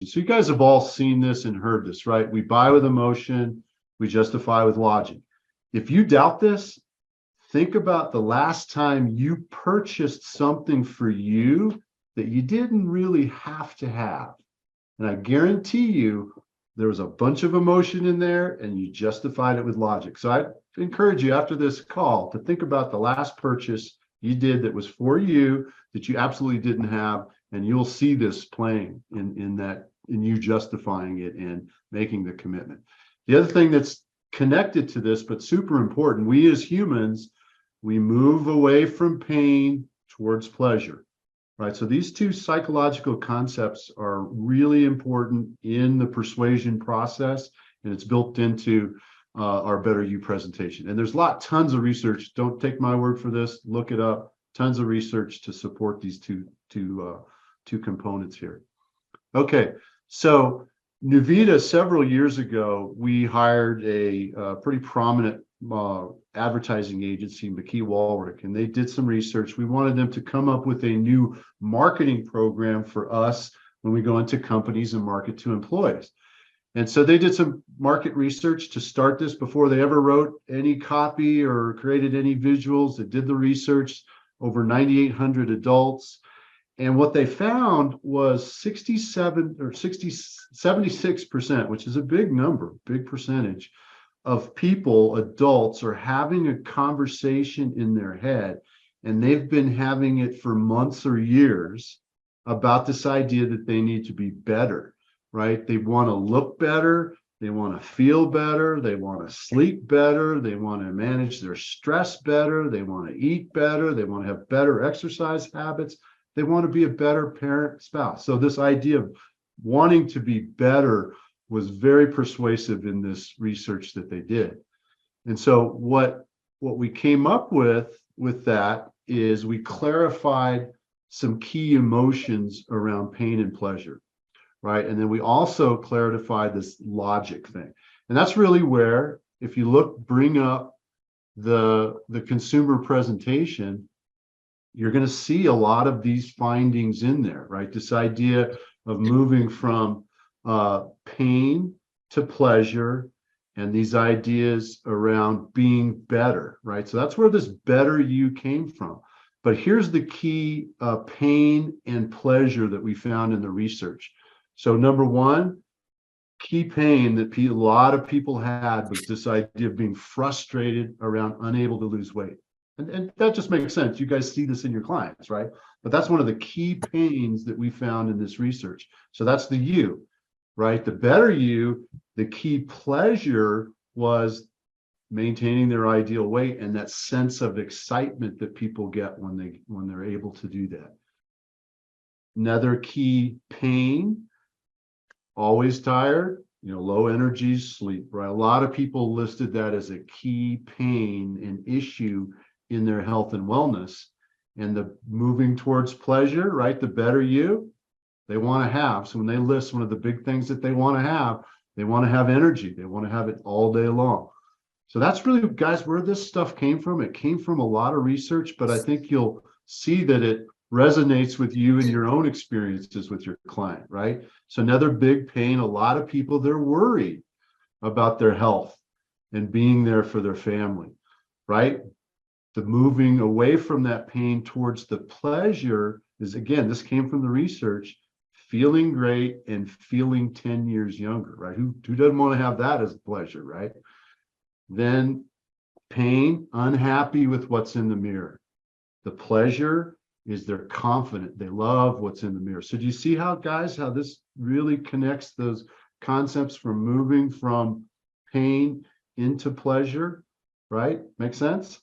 So you guys have all seen this and heard this, right? We buy with emotion, we justify with logic. If you doubt this, think about the last time you purchased something for you that you didn't really have to have. And I guarantee you there was a bunch of emotion in there and you justified it with logic. So I encourage you after this call to think about the last purchase you did that was for you that you absolutely didn't have, and you'll see this playing in you justifying it and making the commitment. The other thing that's connected to this, but super important, we as humans, we move away from pain towards pleasure, right? So these two psychological concepts are really important in the persuasion process, and it's built into our Better You presentation. And there's tons of research. Don't take my word for this. Look it up. Tons of research to support these two components here. Okay, so Nuvita, several years ago, we hired a pretty prominent advertising agency, McKee Walrick, and they did some research. We wanted them to come up with a new marketing program for us when we go into companies and market to employees. And so they did some market research to start this before they ever wrote any copy or created any visuals. They did the research, over 9,800 adults. And what they found was 76%, which is a big number, big percentage of people, adults, are having a conversation in their head, and they've been having it for months or years about this idea that they need to be better, right? They want to look better, they want to feel better, they want to sleep better, they want to manage their stress better, they want to eat better, they want to have better exercise habits, they want to be a better parent, spouse. So this idea of wanting to be better was very persuasive in this research that they did. And so what we came up with that is we clarified some key emotions around pain and pleasure, right? And then we also clarified this logic thing. And that's really where, if you bring up the consumer presentation, you're going to see a lot of these findings in there, right? This idea of moving from pain to pleasure, and these ideas around being better, right? So that's where this Better You came from. But here's the key pain and pleasure that we found in the research. So number one, key pain that a lot of people had was this idea of being frustrated around unable to lose weight. And that just makes sense. You guys see this in your clients, right? But that's one of the key pains that we found in this research. So that's the you, right? The Better You, the key pleasure was maintaining their ideal weight and that sense of excitement that people get when they're able to do that. Another key pain, always tired, low energy, sleep, right? A lot of people listed that as a key pain and issue in their health and wellness. And the moving towards pleasure, right? The Better You, they want to have. So when they list one of the big things that they want to have energy. They want to have it all day long. So that's really, guys, where this stuff came from. It came from a lot of research, but I think you'll see that it resonates with you and your own experiences with your client, right? So another big pain, a lot of people, they're worried about their health and being there for their family, right? The moving away from that pain towards the pleasure is, again, this came from the research, feeling great and feeling 10 years younger, right? Who doesn't want to have that as a pleasure, right? Then pain, unhappy with what's in the mirror. The pleasure is they're confident. They love what's in the mirror. So do you see how, guys, how this really connects those concepts from moving from pain into pleasure, right? Make sense?